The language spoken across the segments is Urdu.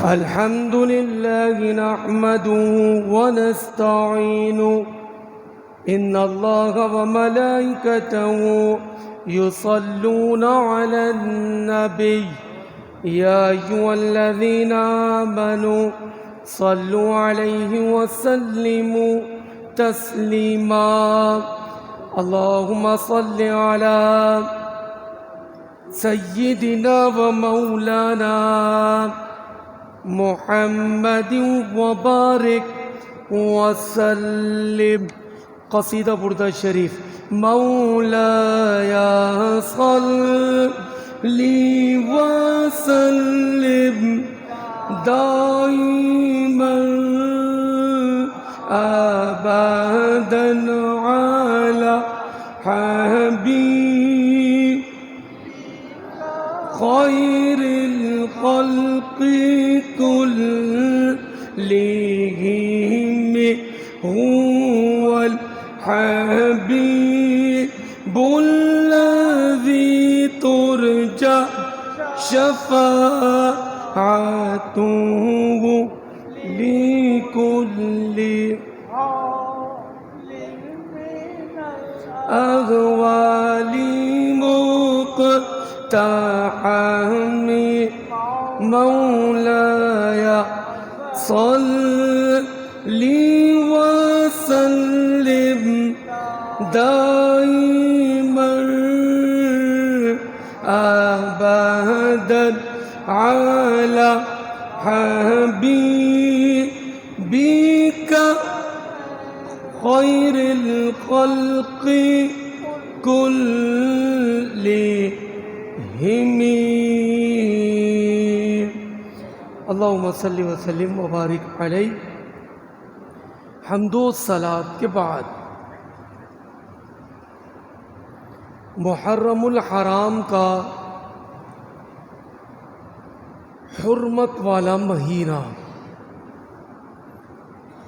الحمد لله نحمده ونستعينه إن الله وملائكته يصلون على النبي يا أيها الذين آمنوا صلوا عليه وسلموا تسليما اللهم صل على سيدنا ومولانا محمد وبارك وسلم. قصیدہ بردہ شریف. مولاي صل وسلم دائما ابدا على حبيب خير الخلق كلهم هو الحبيب الذي ترجى شفاعته لكل أهوال مقتحم. مولاي صل وسلم دائما أبدا على حبيبك خير الخلق كلهم. اللهم صل وسلم وبارک علیہ. حمد و صلات کے بعد محرم الحرام کا حرمت والا مہینہ،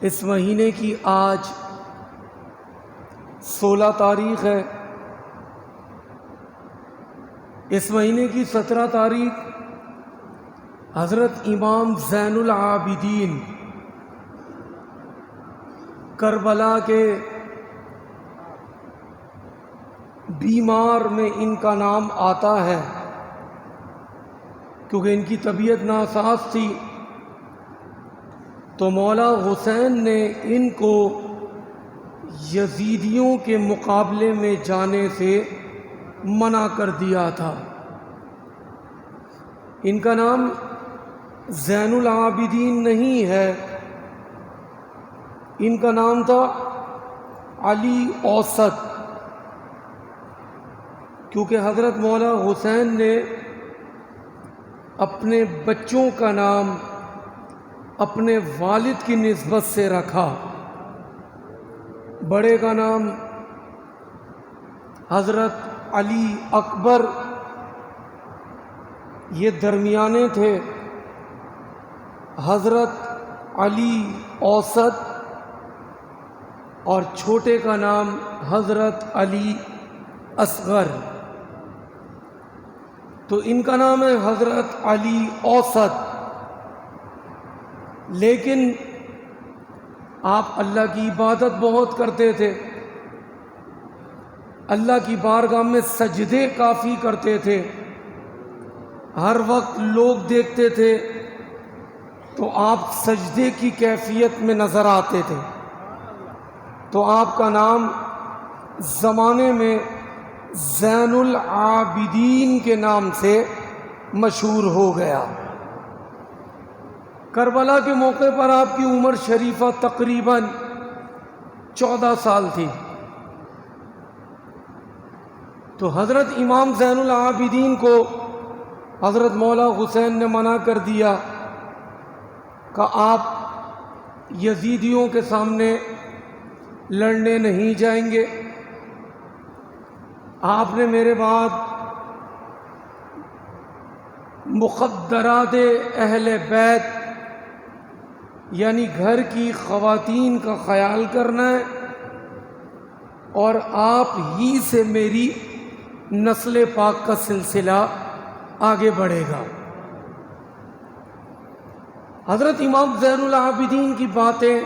اس مہینے کی آج 16 تاریخ ہے. اس مہینے کی 17 تاریخ حضرت امام زین العابدین کربلا کے بیمار میں ان کا نام آتا ہے، کیونکہ ان کی طبیعت ناساز تھی، تو مولا حسین نے ان کو یزیدیوں کے مقابلے میں جانے سے منع کر دیا تھا. ان کا نام زین العابدین نہیں ہے، ان کا نام تھا علی اوسط، کیونکہ حضرت مولا حسین نے اپنے بچوں کا نام اپنے والد کی نسبت سے رکھا. بڑے کا نام حضرت علی اکبر، یہ درمیانے تھے، حضرت علی اوسط، اور چھوٹے کا نام حضرت علی اصغر. تو ان کا نام ہے حضرت علی اوسط. لیکن آپ اللہ کی عبادت بہت کرتے تھے، اللہ کی بارگاہ میں سجدے کافی کرتے تھے، ہر وقت لوگ دیکھتے تھے تو آپ سجدے کی کیفیت میں نظر آتے تھے، تو آپ کا نام زمانے میں زین العابدین کے نام سے مشہور ہو گیا. کربلا کے موقع پر آپ کی عمر شریفہ تقریباً 14 سال تھی. تو حضرت امام زین العابدین کو حضرت مولا حسین نے منع کر دیا کہ آپ یزیدیوں کے سامنے لڑنے نہیں جائیں گے. آپ نے میرے بعد مخدرات اہل بیت یعنی گھر کی خواتین کا خیال کرنا ہے، اور آپ ہی سے میری نسل پاک کا سلسلہ آگے بڑھے گا. حضرت امام زین العابدین کی باتیں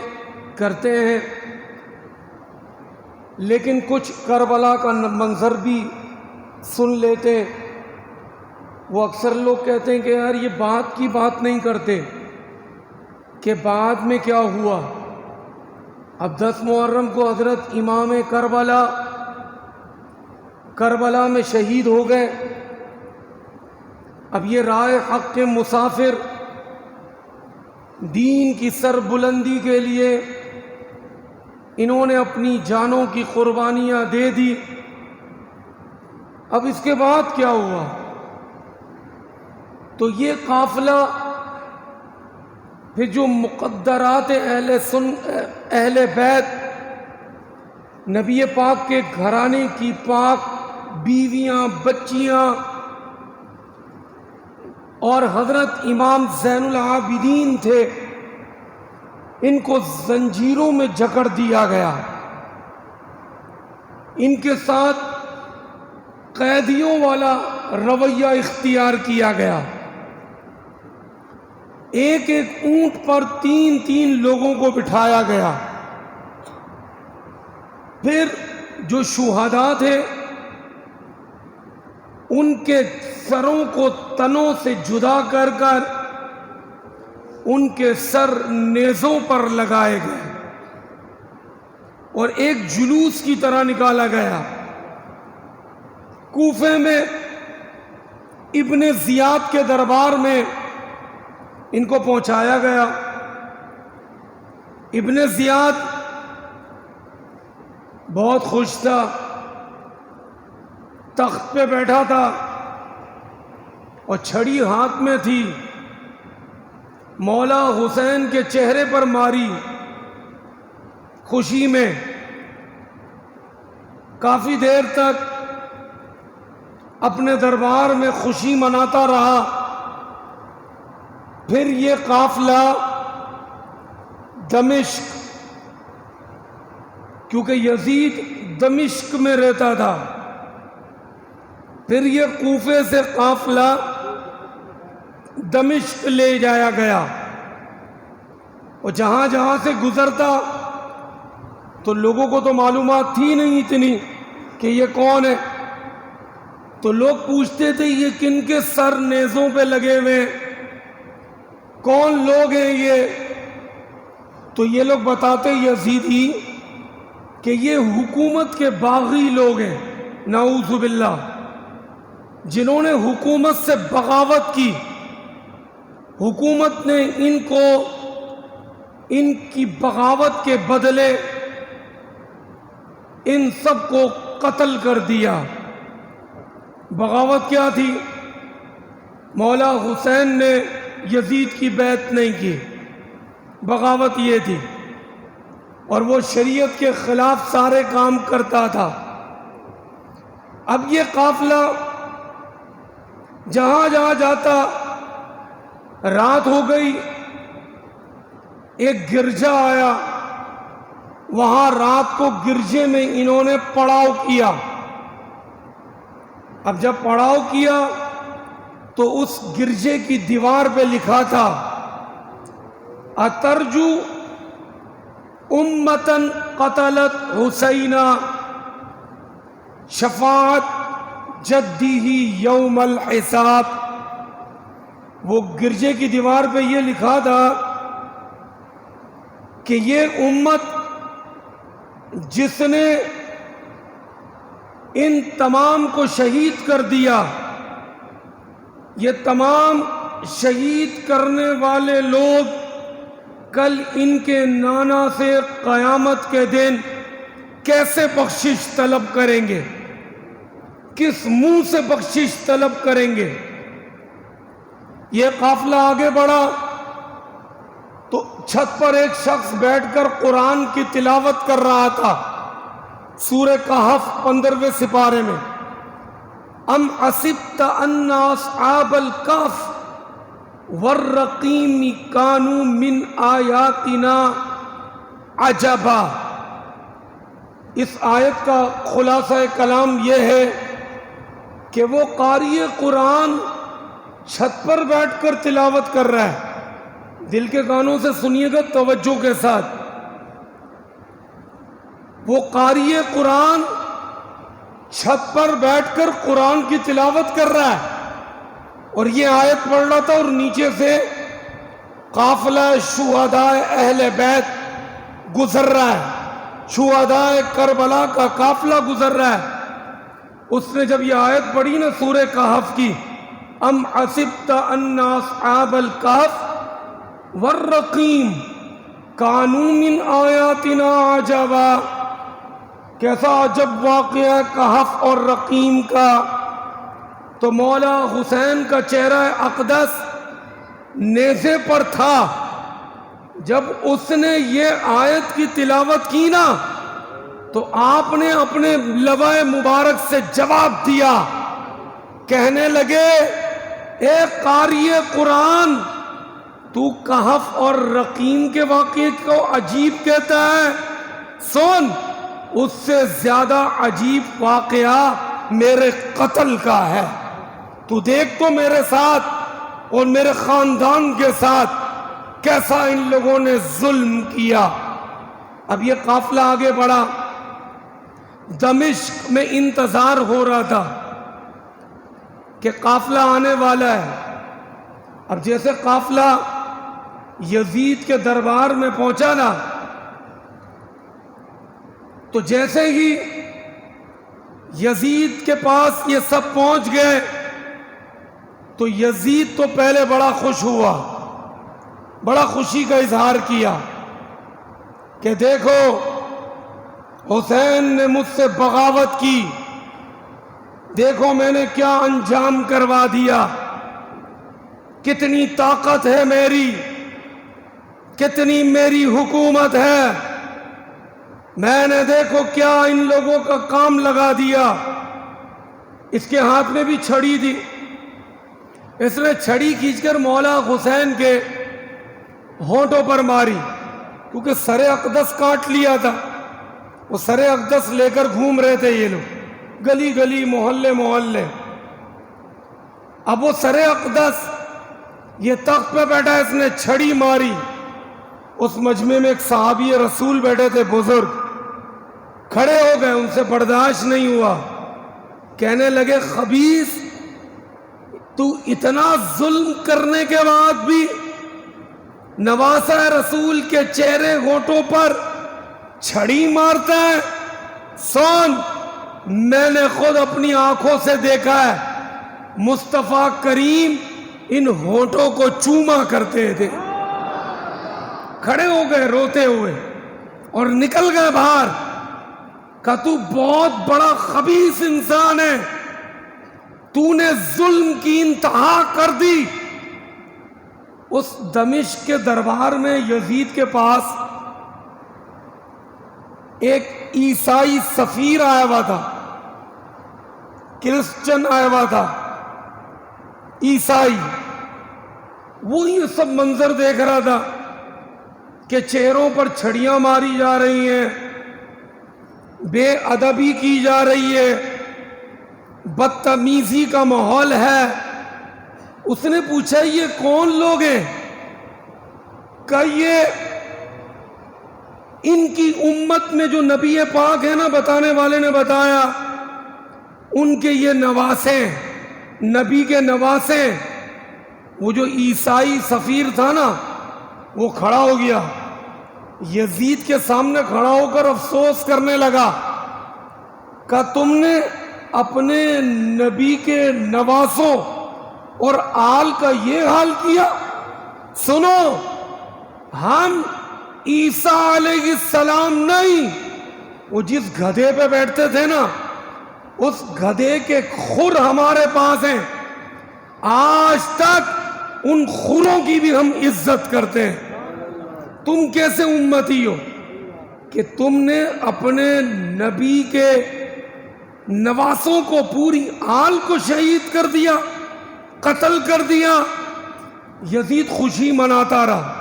کرتے ہیں، لیکن کچھ کربلا کا منظر بھی سن لیتے ہیں۔ وہ اکثر لوگ کہتے ہیں کہ یار یہ بات کی بات نہیں کرتے کہ بعد میں کیا ہوا۔ اب 10 محرم کو حضرت امام کربلا میں شہید ہو گئے۔ اب یہ راہ حق کے مسافر دین کی سر بلندی کے لیے انہوں نے اپنی جانوں کی قربانیاں دے دی۔ اب اس کے بعد کیا ہوا؟ تو یہ قافلہ پھر جو مقدرات اہل بیت، نبی پاک کے گھرانے کی پاک بیویاں، بچیاں اور حضرت امام زین العابدین تھے، ان کو زنجیروں میں جکڑ دیا گیا، ان کے ساتھ قیدیوں والا رویہ اختیار کیا گیا۔ ایک ایک اونٹ پر 3 لوگوں کو بٹھایا گیا۔ پھر جو شہداء تھے ان کے سروں کو تنوں سے جدا کر کر ان کے سر نیزوں پر لگائے گئے اور ایک جلوس کی طرح نکالا گیا۔ کوفے میں ابن زیاد کے دربار میں ان کو پہنچایا گیا۔ ابن زیاد بہت خوش تھا، تخت پہ بیٹھا تھا اور چھڑی ہاتھ میں تھی، مولا حسین کے چہرے پر ماری خوشی میں۔ کافی دیر تک اپنے دربار میں خوشی مناتا رہا۔ پھر یہ قافلہ دمشق، کیونکہ یزید دمشق میں رہتا تھا، پھر یہ کوفے سے قافلہ دمشق لے جایا گیا، اور جہاں جہاں سے گزرتا تو لوگوں کو تو معلومات تھی نہیں اتنی کہ یہ کون ہے، تو لوگ پوچھتے تھے یہ کن کے سر نیزوں پہ لگے ہوئے ہیں، کون لوگ ہیں یہ؟ تو یہ لوگ بتاتے یزیدی کہ یہ حکومت کے باغی لوگ ہیں، نعوذ باللہ، جنہوں نے حکومت سے بغاوت کی۔ حکومت نے ان کی بغاوت کے بدلے ان سب کو قتل کر دیا۔ بغاوت کیا تھی؟ مولا حسین نے یزید کی بیعت نہیں کی، بغاوت یہ تھی، اور وہ شریعت کے خلاف سارے کام کرتا تھا۔ اب یہ قافلہ جہاں جہاں جاتا، رات ہو گئی، ایک گرجا آیا، وہاں رات کو گرجے میں انہوں نے پڑاؤ کیا۔ اب جب پڑاؤ کیا تو اس گرجے کی دیوار پہ لکھا تھا اترجو امتن قتلت حسینہ شفاعت جدی ہی یوم الحساب۔ وہ گرجے کی دیوار پہ یہ لکھا تھا کہ یہ امت جس نے ان تمام کو شہید کر دیا، یہ تمام شہید کرنے والے لوگ کل ان کے نانا سے قیامت کے دن کیسے بخشش طلب کریں گے، کس منہ سے بخشش طلب کریں گے۔ یہ قافلہ آگے بڑھا تو چھت پر ایک شخص بیٹھ کر قرآن کی تلاوت کر رہا تھا، سورہ کہف 15ویں سپارے میں، ام حسبت ان اصحاب الکہف والرقیم کانوا من آیاتنا عجبا۔ اس آیت کا خلاصہ کلام یہ ہے کہ وہ قاری قرآن چھت پر بیٹھ کر تلاوت کر رہا ہے، دل کے کانوں سے سنیے گا توجہ کے ساتھ. وہ قاری قرآن چھت پر بیٹھ کر قرآن کی تلاوت کر رہا ہے اور یہ آیت پڑھ رہا تھا اور نیچے سے قافلہ شہداء اہل بیت گزر رہا ہے, شہداء کربلا کا قافلہ گزر رہا ہے. اس نے جب یہ آیت پڑھی نا سورہ کہف کی, ام حسبت ان اصحاب الکہف والرقیم کانوا من آیاتنا عجبا, کیسا عجب واقعہ کہف اور رقیم کا. تو مولا حسین کا چہرہ اقدس نیزے پر تھا. جب اس نے یہ آیت کی تلاوت کی نا تو آپ نے اپنے لوائے مبارک سے جواب دیا, کہنے لگے اے قاری قرآن, تو کہف اور رقیم کے واقعے کو عجیب کہتا ہے, سن اس سے زیادہ عجیب واقعہ میرے قتل کا ہے. تو دیکھ تو میرے ساتھ اور میرے خاندان کے ساتھ کیسا ان لوگوں نے ظلم کیا. اب یہ قافلہ آگے بڑھا, دمشق میں انتظار ہو رہا تھا کہ قافلہ آنے والا ہے. اب جیسے قافلہ یزید کے دربار میں پہنچا نا, تو جیسے ہی یزید کے پاس یہ سب پہنچ گئے تو یزید تو پہلے بڑا خوش ہوا, بڑا خوشی کا اظہار کیا کہ دیکھو حسین نے مجھ سے بغاوت کی, دیکھو میں نے کیا انجام کروا دیا, کتنی طاقت ہے میری, کتنی میری حکومت ہے, میں نے دیکھو کیا ان لوگوں کا کام لگا دیا. اس کے ہاتھ میں بھی چھڑی تھی, اس نے چھڑی کھینچ کر مولا حسین کے ہونٹوں پر ماری, کیونکہ سر اقدس کاٹ لیا تھا. وہ سر اقدس لے کر گھوم رہے تھے یہ لوگ گلی گلی محلے محلے. اب وہ سر اقدس یہ تخت پہ بیٹھا, اس نے چھڑی ماری. اس مجمع میں ایک صحابی رسول بیٹھے تھے بزرگ, کھڑے ہو گئے, ان سے برداشت نہیں ہوا, کہنے لگے خبیث تو اتنا ظلم کرنے کے بعد بھی نواسہ رسول کے چہرے ہونٹوں پر چھڑی مارتا ہے. سن, میں نے خود اپنی آنکھوں سے دیکھا ہے مصطفیٰ کریم ان ہونٹوں کو چوما کرتے تھے. کھڑے ہو گئے روتے ہوئے اور نکل گئے باہر. کہا تو بہت بڑا خبیث انسان ہے, تو نے ظلم کی انتہا کر دی. اس دمشق کے دربار میں یزید کے پاس ایک عیسائی سفیر آیا ہوا تھا, کرسچن آیا ہوا تھا, عیسائی. وہ یہ سب منظر دیکھ رہا تھا کہ چہروں پر چھڑیاں ماری جا رہی ہیں, بے ادبی کی جا رہی ہے, بدتمیزی کا ماحول ہے. اس نے پوچھا یہ کون لوگ ہیں؟ کہ یہ ان کی امت میں جو نبی پاک ہے نا, بتانے والے نے بتایا, ان کے یہ نواسے, نبی کے نواسے. وہ جو عیسائی سفیر تھا نا وہ کھڑا ہو گیا, یزید کے سامنے کھڑا ہو کر افسوس کرنے لگا. کہ تم نے اپنے نبی کے نواسوں اور آل کا یہ حال کیا. سنو, ہم عیسیٰ علیہ السلام نہیں, وہ جس گدھے پہ بیٹھتے تھے نا اس گدھے کے خر ہمارے پاس ہیں. آج تک ان خروں کی بھی ہم عزت کرتے ہیں. تم کیسے امتی ہو کہ تم نے اپنے نبی کے نواسوں کو, پوری آل کو شہید کر دیا, قتل کر دیا. یزید خوشی مناتا رہا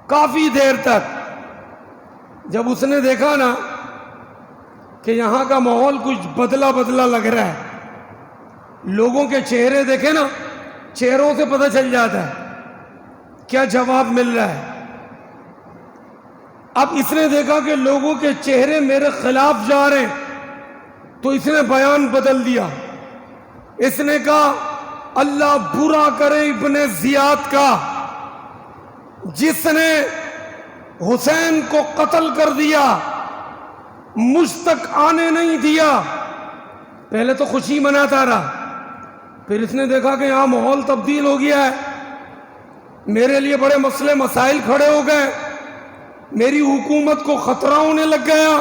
کافی دیر تک. جب اس نے دیکھا نا کہ یہاں کا ماحول کچھ بدلا بدلا لگ رہا ہے, لوگوں کے چہرے دیکھے نا, چہروں سے پتہ چل جاتا ہے کیا جواب مل رہا ہے؟ اب اس نے دیکھا کہ لوگوں کے چہرے میرے خلاف جا رہے ہیں، تو اس نے بیان بدل دیا. اس نے کہا اللہ برا کرے ابن زیاد کا، جس نے حسین کو قتل کر دیا، مجھ تک آنے نہیں دیا. پہلے تو خوشی مناتا رہا، پھر اس نے دیکھا کہ یہاں ماحول تبدیل ہو گیا ہے، میرے لیے بڑے مسئلے مسائل کھڑے ہو گئے، میری حکومت کو خطرہ ہونے لگ گیا.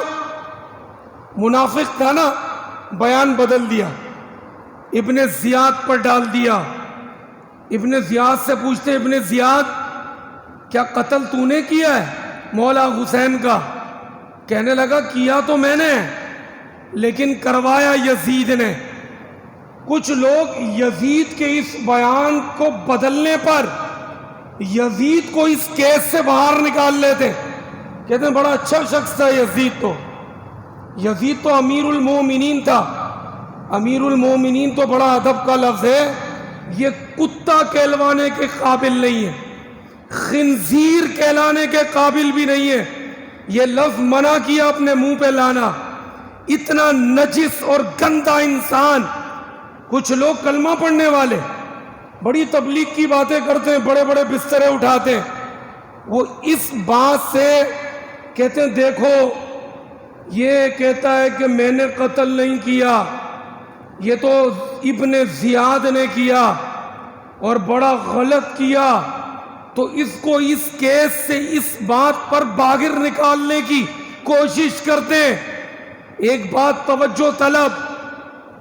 منافق تھا نا، بیان بدل دیا، ابن زیاد پر ڈال دیا. ابن زیاد سے پوچھتے ابن زیاد کیا قتل تو نے کیا ہے مولا حسین کا؟ کہنے لگا کیا تو میں نے، لیکن کروایا یزید نے. کچھ لوگ یزید کے اس بیان کو بدلنے پر یزید کو اس کیس سے باہر نکال لیتے، کہتے ہیں بڑا اچھا شخص تھا یزید تو. یزید تو امیر المومنین تھا. امیر المومنین تو بڑا ادب کا لفظ ہے، یہ کتا کہلوانے کے قابل نہیں ہے، خنزیر کہلانے کے قابل بھی نہیں ہے. یہ لفظ منع کیا اپنے منہ پہ لانا. اتنا نجس اور گندا انسان. کچھ لوگ کلمہ پڑھنے والے بڑی تبلیغ کی باتیں کرتے ہیں، بڑے بڑے بسترے اٹھاتے ہیں، وہ اس بات سے کہتے ہیں دیکھو یہ کہتا ہے کہ میں نے قتل نہیں کیا، یہ تو ابن زیاد نے کیا اور بڑا غلط کیا. تو اس کو اس کیس سے اس بات پر باہر نکالنے کی کوشش کرتے. ایک بات توجہ طلب،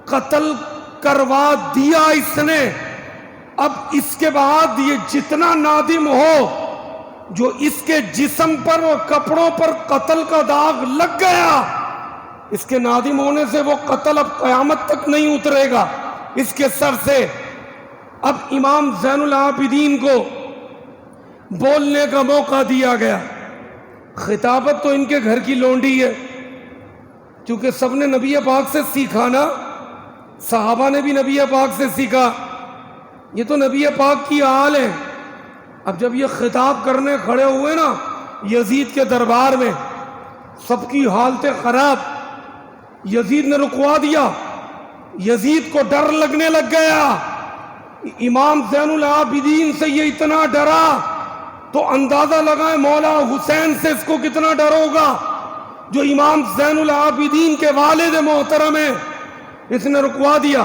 قتل کروا دیا اس نے. اب اس کے بعد یہ جتنا نادم ہو، جو اس کے جسم پر اور کپڑوں پر قتل کا داغ لگ گیا، اس کے نادم ہونے سے وہ قتل اب قیامت تک نہیں اترے گا اس کے سر سے. اب امام زین العابدین کو بولنے کا موقع دیا گیا. خطابت تو ان کے گھر کی لونڈی ہے، کیونکہ سب نے نبی پاک سے سیکھا نا، صحابہ نے بھی نبی پاک سے سیکھا، یہ تو نبی پاک کی آل ہے. اب جب یہ خطاب کرنے کھڑے ہوئے نا یزید کے دربار میں، سب کی حالتیں خراب. یزید نے رکوا دیا، یزید کو ڈر لگنے لگ گیا. امام زین العابدین سے یہ اتنا ڈرا تو اندازہ لگائیں مولا حسین سے اس کو کتنا ڈر ہوگا، جو امام زین العابدین کے والد محترم ہیں. اس نے رکوا دیا،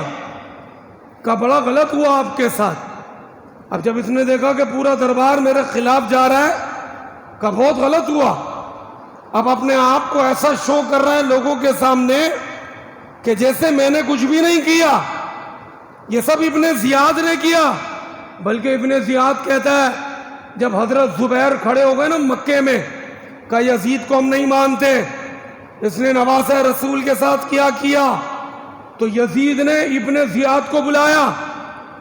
کہا بڑا غلط ہوا آپ کے ساتھ. اب جب اس نے دیکھا کہ پورا دربار میرے خلاف جا رہا ہے، کہا بہت غلط ہوا. اب اپنے آپ کو ایسا شو کر رہا ہے لوگوں کے سامنے کہ جیسے میں نے کچھ بھی نہیں کیا، یہ سب ابن زیاد نے کیا. بلکہ ابن زیاد کہتا ہے جب حضرت زبیر کھڑے ہو گئے نا مکے میں، کہا یزید کو ہم نہیں مانتے، اس نے نواسہ رسول کے ساتھ کیا کیا. تو یزید نے ابن زیاد کو بلایا،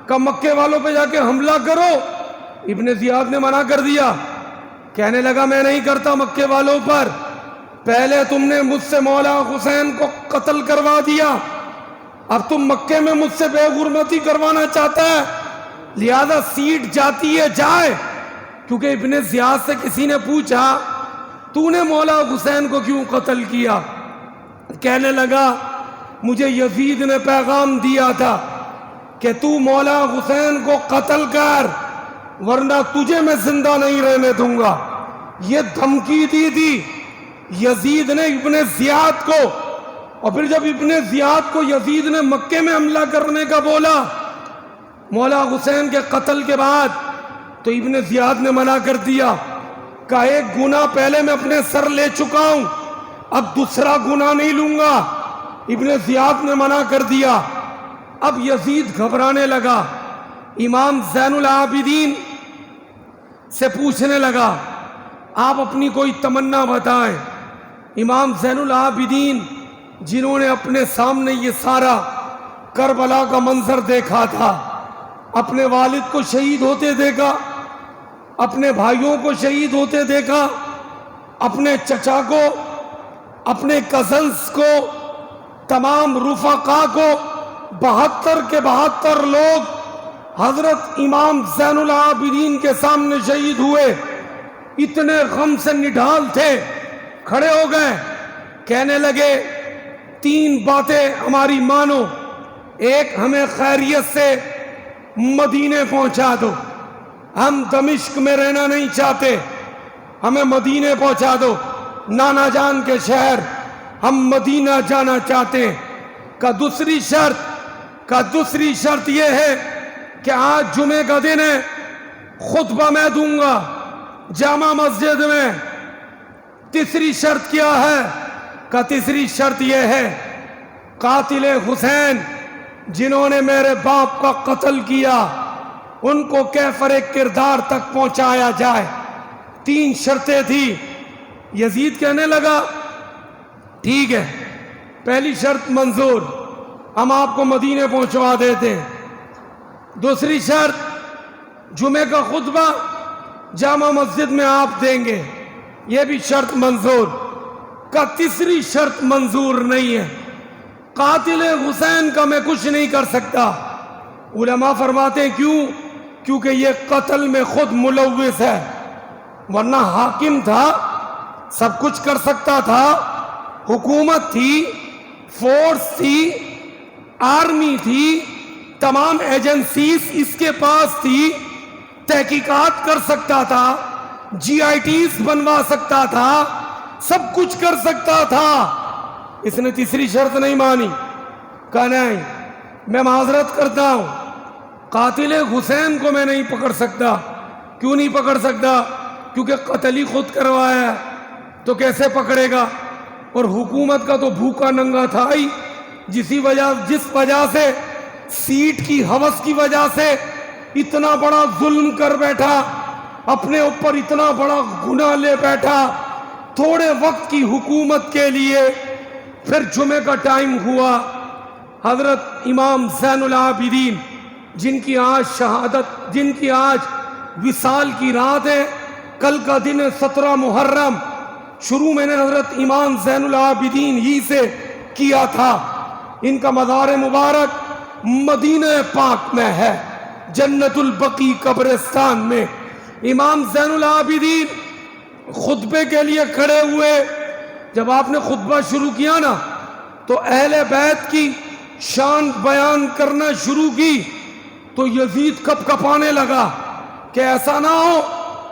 کہا مکے والوں پہ جا کے حملہ کرو. ابن زیاد نے منع کر دیا، کہنے لگا میں نہیں کرتا مکے والوں پر، پہلے تم نے مجھ سے مولا حسین کو قتل کروا دیا، اب تم مکے میں مجھ سے بے حرمتی کروانا چاہتا ہے، لہذا سیٹ جاتی ہے جائے. کیونکہ ابن زیاد سے کسی نے پوچھا تو نے مولا حسین کو کیوں قتل کیا؟ کہنے لگا مجھے یزید نے پیغام دیا تھا کہ تو مولا حسین کو قتل کر ورنہ تجھے میں زندہ نہیں رہنے دوں گا. یہ دھمکی دی تھی یزید نے ابن زیاد کو. اور پھر جب ابن زیاد کو یزید نے مکے میں حملہ کرنے کا بولا مولا حسین کے قتل کے بعد، تو ابن زیاد نے منع کر دیا، کہا ایک گناہ پہلے میں اپنے سر لے چکا ہوں، اب دوسرا گناہ نہیں لوں گا. ابن زیاد نے منع کر دیا. اب یزید گھبرانے لگا، امام زین العابدین سے پوچھنے لگا آپ اپنی کوئی تمنا بتائیں. امام زین العابدین جنہوں نے اپنے سامنے یہ سارا کربلا کا منظر دیکھا تھا، اپنے والد کو شہید ہوتے دیکھا، اپنے بھائیوں کو شہید ہوتے دیکھا، اپنے چچا کو، اپنے کزنز کو، تمام رفقا کو، 72 کے 72 لوگ حضرت امام زین العابدین کے سامنے شہید ہوئے، اتنے غم سے نڈھال تھے، کھڑے ہو گئے، کہنے لگے 3 باتیں ہماری مانو، ایک ہمیں خیریت سے مدینے پہنچا دو، ہم دمشق میں رہنا نہیں چاہتے، ہمیں مدینے پہنچا دو، نانا جان کے شہر، ہم مدینہ جانا چاہتے ہیں۔ دوسری شرط یہ ہے کہ آج جمعے کا دن ہے، خطبہ میں دوں گا جامع مسجد میں۔ تیسری شرط کیا ہے؟ تیسری شرط یہ ہے قاتل حسین جنہوں نے میرے باپ کا قتل کیا ان کو کیفر کردار تک پہنچایا جائے۔ 3 شرطیں تھی۔ یزید کہنے لگا ٹھیک ہے، پہلی شرط منظور، ہم آپ کو مدینے پہنچوا دیتے ہیں۔ دوسری شرط جمعے کا خطبہ جامع مسجد میں آپ دیں گے، یہ بھی شرط منظور۔ تیسری شرط منظور نہیں ہے، قاتل حسین کا میں کچھ نہیں کر سکتا۔ علماء فرماتے ہیں کیوں؟ کیونکہ یہ قتل میں خود ملوث ہے، ورنہ حاکم تھا، سب کچھ کر سکتا تھا، حکومت تھی، فورس تھی، آرمی تھی، تمام ایجنسیز اس کے پاس تھی، تحقیقات کر سکتا تھا، جی آئی ٹیز بنوا سکتا تھا، سب کچھ کر سکتا تھا۔ اس نے تیسری شرط نہیں مانی، کہا نہیں، میں معذرت کرتا ہوں، قاتل حسین کو میں نہیں پکڑ سکتا۔ کیوں نہیں پکڑ سکتا؟ کیونکہ قتل ہی خود کروایا ہے، تو کیسے پکڑے گا؟ اور حکومت کا تو بھوکا ننگا تھا ہی، جس وجہ سے سیٹ کی ہوس کی وجہ سے اتنا بڑا ظلم کر بیٹھا، اپنے اوپر اتنا بڑا گناہ لے بیٹھا تھوڑے وقت کی حکومت کے لیے۔ پھر جمعے کا ٹائم ہوا، حضرت امام زین العابدین جن کی آج وصال کی رات ہے، کل کا دن 17 محرم، شروع میں نے حضرت امام زین العابدین ہی سے کیا تھا۔ ان کا مزار مبارک مدینہ پاک میں ہے، جنت البقیع قبرستان میں۔ امام زین العابدین خطبے کے لیے کھڑے ہوئے، جب آپ نے خطبہ شروع کیا نا تو اہل بیت کی شان بیان کرنا شروع کی، تو یزید کپ کپانے لگا کہ ایسا نہ ہو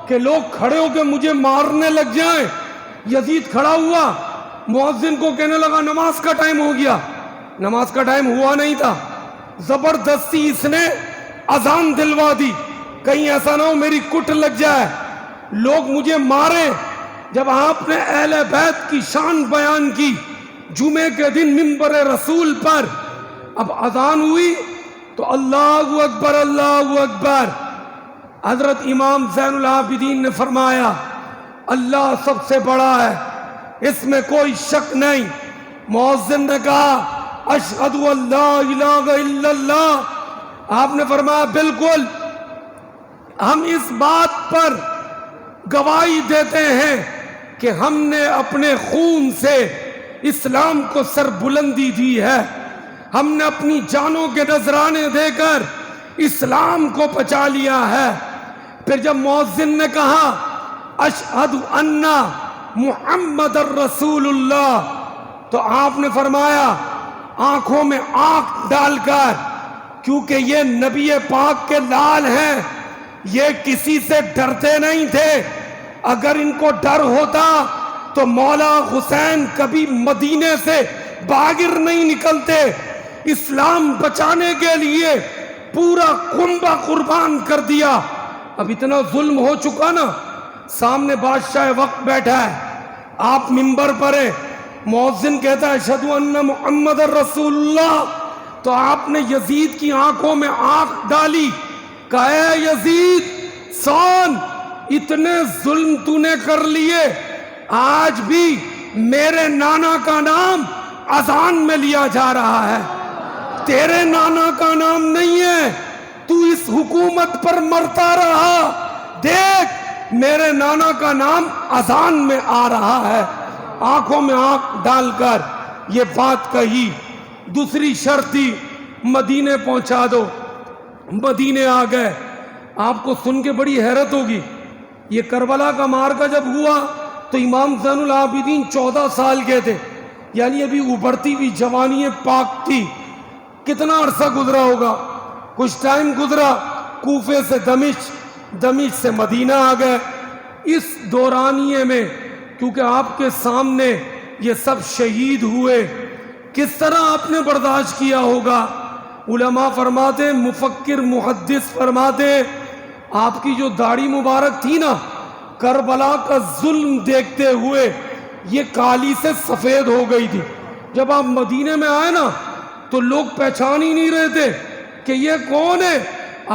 کہ لوگ کھڑے ہو کے مجھے مارنے لگ جائیں۔ یزید کھڑا ہوا، مؤذن کو کہنے لگا نماز کا ٹائم ہو گیا۔ نماز کا ٹائم ہوا نہیں تھا، زبردستی اس نے اذان دلوا دی، کہیں ایسا نہ ہو میری کٹ لگ جائے، لوگ مجھے مارے۔ جب آپ نے اہل بیت کی شان بیان کی جمعے کے دن منبر رسول پر، اب اذان ہوئی تو اللہ اکبر اللہ اکبر۔ حضرت امام زین العابدین نے فرمایا اللہ سب سے بڑا ہے، اس میں کوئی شک نہیں۔ مؤذن نے کہا اشہد ان لا الہ الا اللہ۔ آپ نے فرمایا بالکل، ہم اس بات پر گواہی دیتے ہیں کہ ہم نے اپنے خون سے اسلام کو سربلندی دی ہے، ہم نے اپنی جانوں کے نذرانے دے کر اسلام کو بچا لیا ہے۔ پھر جب مؤذن نے کہا اشہد ان محمد الرسول اللہ، تو آپ نے فرمایا آنکھوں میں آنکھ ڈال کر، کیونکہ یہ نبی پاک کے لال ہیں، یہ کسی سے ڈرتے نہیں تھے، اگر ان کو ڈر ہوتا تو مولا حسین کبھی مدینے سے باہر نہیں نکلتے، اسلام بچانے کے لیے پورا کنبہ قربان کر دیا۔ اب اتنا ظلم ہو چکا نا، سامنے بادشاہ وقت بیٹھا ہے، آپ منبر پر ہیں، مؤذن کہتا ہے اشہد ان محمد الرسول اللہ، تو آپ نے یزید کی آنکھوں میں آنکھ ڈالی، کہا اے یزید سن، اتنے ظلم تو نے کر لیے، آج بھی میرے نانا کا نام اذان میں لیا جا رہا ہے، تیرے نانا کا نام نہیں ہے، تو اس حکومت پر مرتا رہا، دیکھ میرے نانا کا نام اذان میں آ رہا ہے۔ آنکھوں میں آنکھ ڈال کر یہ بات کہی۔ دوسری شرط تھی مدینے پہنچا دو۔ مدینے آ گئے. آپ کو سن کے بڑی حیرت ہوگی, یہ کربلا کا معرکہ جب ہوا تو امام زین العابدین 14 سال کے تھے, یعنی ابھی ابھرتی ہوئی جوانی پاک تھی. کتنا عرصہ گزرا ہوگا, کچھ ٹائم گزرا, کوفے سے دمشق, دمشق سے مدینہ آ گئے. اس دورانیے میں کیونکہ آپ کے سامنے یہ سب شہید ہوئے, کس طرح آپ نے برداشت کیا ہوگا؟ علماء فرماتے, مفکر محدث فرماتے, آپ کی جو داڑھی مبارک تھی نا, کربلا کا ظلم دیکھتے ہوئے یہ کالی سے سفید ہو گئی تھی. جب آپ مدینے میں آئے نا تو لوگ پہچان ہی نہیں رہے تھے کہ یہ کون ہے.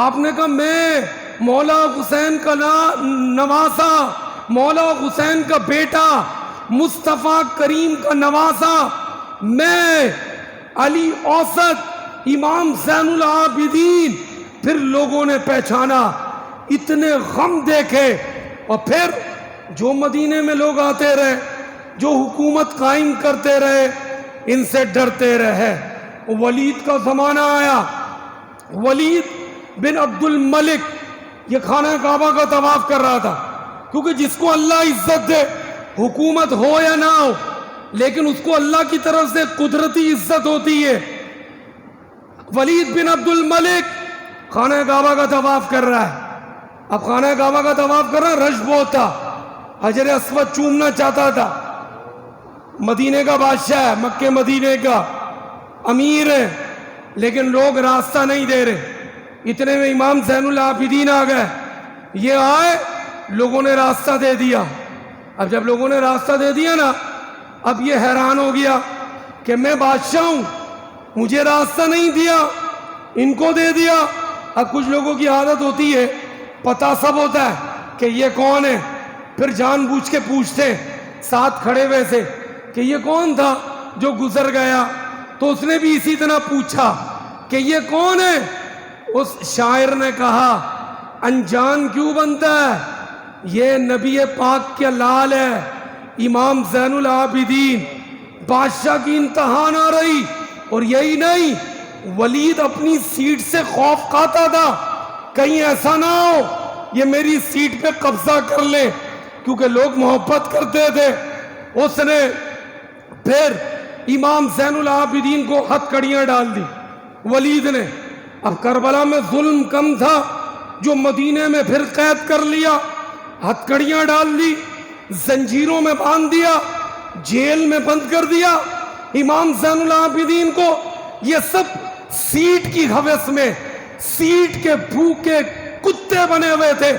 آپ نے کہا میں مولا حسین کا نواسا, مولا حسین کا بیٹا, مصطفیٰ کریم کا نواسا, میں علی اوسط امام زین العابدین. پھر لوگوں نے پہچانا, اتنے غم دیکھے. اور پھر جو مدینے میں لوگ آتے رہے, جو حکومت قائم کرتے رہے, ان سے ڈرتے رہے. ولید کا زمانہ آیا, ولید بن عبد الملک یہ خانہ کعبہ کا طواف کر رہا تھا, کیونکہ جس کو اللہ عزت دے, حکومت ہو یا نہ ہو, لیکن اس کو اللہ کی طرف سے قدرتی عزت ہوتی ہے. ولید بن عبد الملک خانہ کعبہ کا طواف کر رہا ہے. اب خانہ کعبہ کا طواف کر رہا ہے, رش بہت تھا, حجر اسود چومنا چاہتا تھا. مدینے کا بادشاہ ہے, مکے مدینے کا امیر ہے, لیکن لوگ راستہ نہیں دے رہے. اتنے میں امام زین العابدین آ گئے. یہ آئے, لوگوں نے راستہ دے دیا. اب جب لوگوں نے راستہ دے دیا نا, اب یہ حیران ہو گیا کہ میں بادشاہ ہوں, مجھے راستہ نہیں دیا, ان کو دے دیا. اب کچھ لوگوں کی عادت ہوتی ہے, پتہ سب ہوتا ہے کہ یہ کون ہے, پھر جان بوجھ کے پوچھتے ساتھ کھڑے ہوئے سے کہ یہ کون تھا جو گزر گیا, تو اس نے بھی اسی طرح پوچھا کہ یہ کون ہے. اس شاعر نے کہا, انجان کیوں بنتا ہے, یہ نبی پاک کے لال ہے, امام زین العابدین. بادشاہ کی انتہا نہ رہی. اور یہی نہیں, ولید اپنی سیٹ سے خوف کھاتا تھا, کہیں ایسا نہ ہو یہ میری سیٹ پہ قبضہ کر لے, کیونکہ لوگ محبت کرتے تھے. اس نے پھر امام زین العابدین کو ہتھ کڑیاں ڈال دی, ولید نے. اب کربلا میں ظلم کم تھا, جو مدینے میں پھر قید کر لیا, ہتھ کڑیاں ڈال دی, زنجیروں میں باندھ دیا, جیل میں بند کر دیا. امام زین العابدین کو یہ سب سیٹ کی ہوس میں, سیٹ کے بھوکے کتے بنے ہوئے تھے.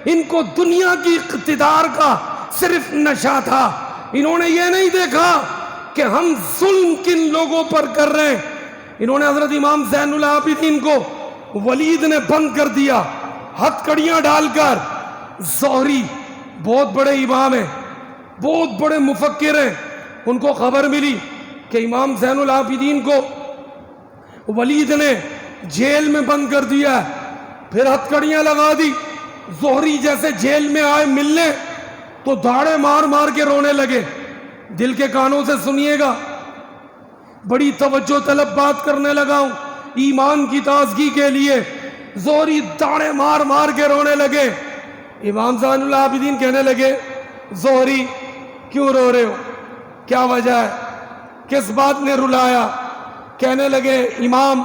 ان کو دنیا کی اقتدار کا صرف نشہ تھا. انہوں نے یہ نہیں دیکھا کہ ہم ظلم کن لوگوں پر کر رہے ہیں. انہوں نے حضرت امام زین العابدین کو ولید نے بند کر دیا, ہتھ کڑیاں ڈال کر. زہری بہت بڑے امام ہیں, بہت بڑے مفکر ہیں, ان کو خبر ملی کہ امام زین العابدین کو ولید نے جیل میں بند کر دیا ہے. پھر ہتھ کڑیاں لگا دی. زہری جیسے جیل میں آئے ملنے تو دھاڑے مار مار کے رونے لگے. دل کے کانوں سے سنیے گا, بڑی توجہ طلب بات کرنے لگا ہوں ایمان کی تازگی کے لیے. زہری دھاڑے مار مار کے رونے لگے. امام زین العابدین کہنے لگے, زہری کیوں رو رہے ہو, کیا وجہ ہے, کس بات نے رلایا؟ کہنے لگے, امام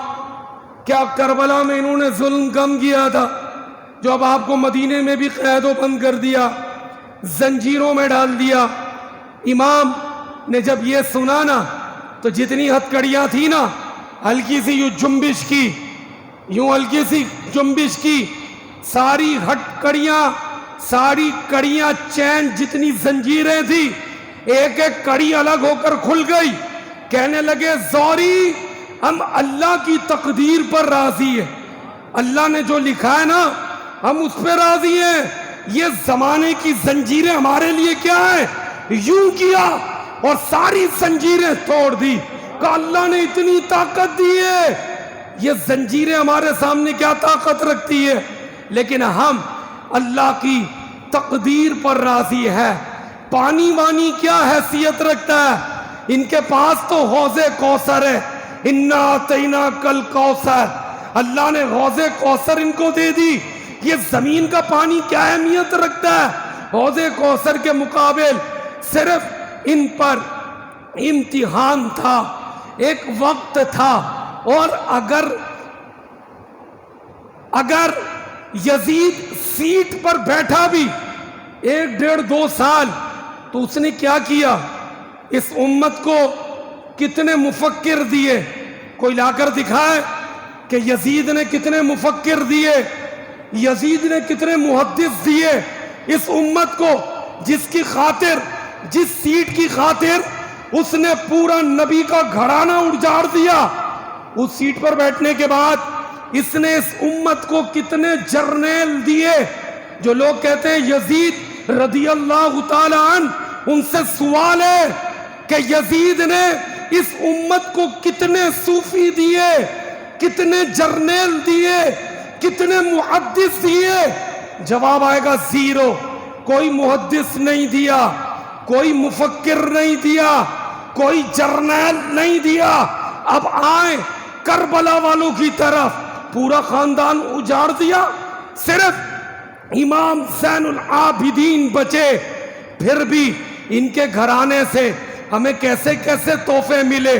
کیا کربلا میں انہوں نے ظلم کم کیا تھا, جو اب آپ کو مدینے میں بھی قید و بند کر دیا, زنجیروں میں ڈال دیا. امام نے جب یہ سنا نا تو جتنی ہتھ کڑیاں تھی نا, ہلکی سی یوں جنبش کی, یوں ہلکی سی جنبش کی, ساری ہتھ کڑیاں, ساری کڑیاں چین جتنی زنجیریں تھی, ایک ایک کڑی الگ ہو کر کھل گئی. کہنے لگے, زہری ہم اللہ کی تقدیر پر راضی ہیں, اللہ نے جو لکھا ہے نا ہم اس پہ راضی ہیں. یہ زمانے کی زنجیریں ہمارے لیے کیا ہے؟ یوں کیا اور ساری زنجیریں توڑ دی. کہ اللہ نے اتنی طاقت دی ہے, یہ زنجیریں ہمارے سامنے کیا طاقت رکھتی ہے, لیکن ہم اللہ کی تقدیر پر راضی ہے. پانی وانی کیا حیثیت رکھتا ہے, ان کے پاس تو حوض کوثر ہے. انا اعطیناک الکوثر, اللہ نے حوض کوثر ان کو دے دی. یہ زمین کا پانی کیا اہمیت رکھتا ہے حوض کوثر کے مقابل؟ صرف ان پر امتحان تھا، ایک وقت تھا. اور اگر یزید سیٹ پر بیٹھا بھی 1.5-2 سال تو اس نے کیا کیا؟ اس امت کو کتنے مفکر دیے؟ کوئی لا کر دکھائے کہ یزید نے کتنے مفکر دیے، یزید نے کتنے محدث دیے اس امت کو، جس کی خاطر، جس سیٹ کی خاطر اس نے پورا نبی کا گھرانہ اجاڑ دیا. اس سیٹ پر بیٹھنے کے بعد اس نے اس امت کو کتنے جرنیل دیے. جو لوگ کہتے ہیں یزید رضی اللہ تعالی عنہ، ان سے سوال ہے کہ یزید نے اس امت کو کتنے صوفی دیے، کتنے جرنیل دیے، کتنے محدث دیے؟ جواب آئے گا 0. کوئی محدث نہیں دیا، کوئی مفکر نہیں دیا، کوئی جرنیل نہیں دیا. اب آئیں کربلا والوں کی طرف، پورا خاندان اجاڑ دیا، صرف امام زین العابدین بچے. پھر بھی ان کے گھرانے سے ہمیں کیسے کیسے تحفے ملے.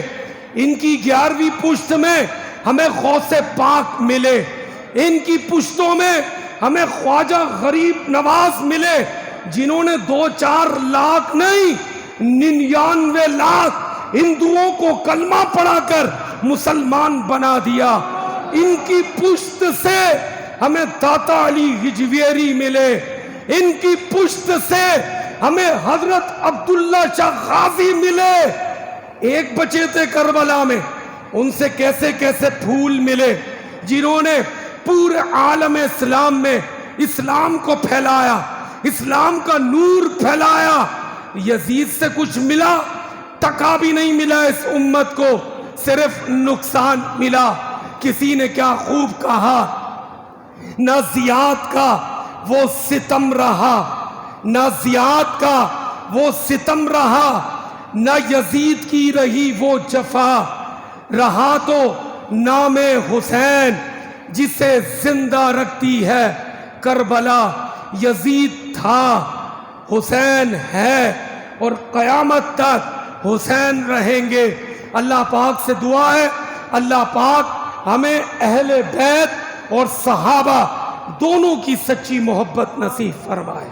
ان کی 11ویں پشت میں ہمیں غوث پاک ملے، ان کی پشتوں میں ہمیں خواجہ غریب نواز ملے، جنہوں نے 2-4 لاکھ نہیں 99 لاکھ ہندوؤں کو کلمہ پڑھا کر مسلمان بنا دیا. ان کی پشت سے ہمیں داتا علی ہجویری ملے، ان کی پشت سے ہمیں حضرت عبداللہ شاہ غازی ملے. ایک بچے تھے کربلا میں، ان سے کیسے کیسے پھول ملے، جنہوں نے پورے عالم اسلام میں اسلام کو پھیلایا، اسلام کا نور پھیلایا. یزید سے کچھ ملا؟ ٹکا بھی نہیں ملا اس امت کو، صرف نقصان ملا. کسی نے کیا خوب کہا، نہ زیاد کا وہ ستم رہا، نہ زیاد کا وہ ستم رہا، نہ یزید کی رہی وہ جفا. رہا تو نام حسین جسے زندہ رکھتی ہے کربلا. یزید تھا، حسین ہے، اور قیامت تک حسین رہیں گے. اللہ پاک سے دعا ہے اللہ پاک ہمیں اہل بیت اور صحابہ دونوں کی سچی محبت نصیب فرمائے.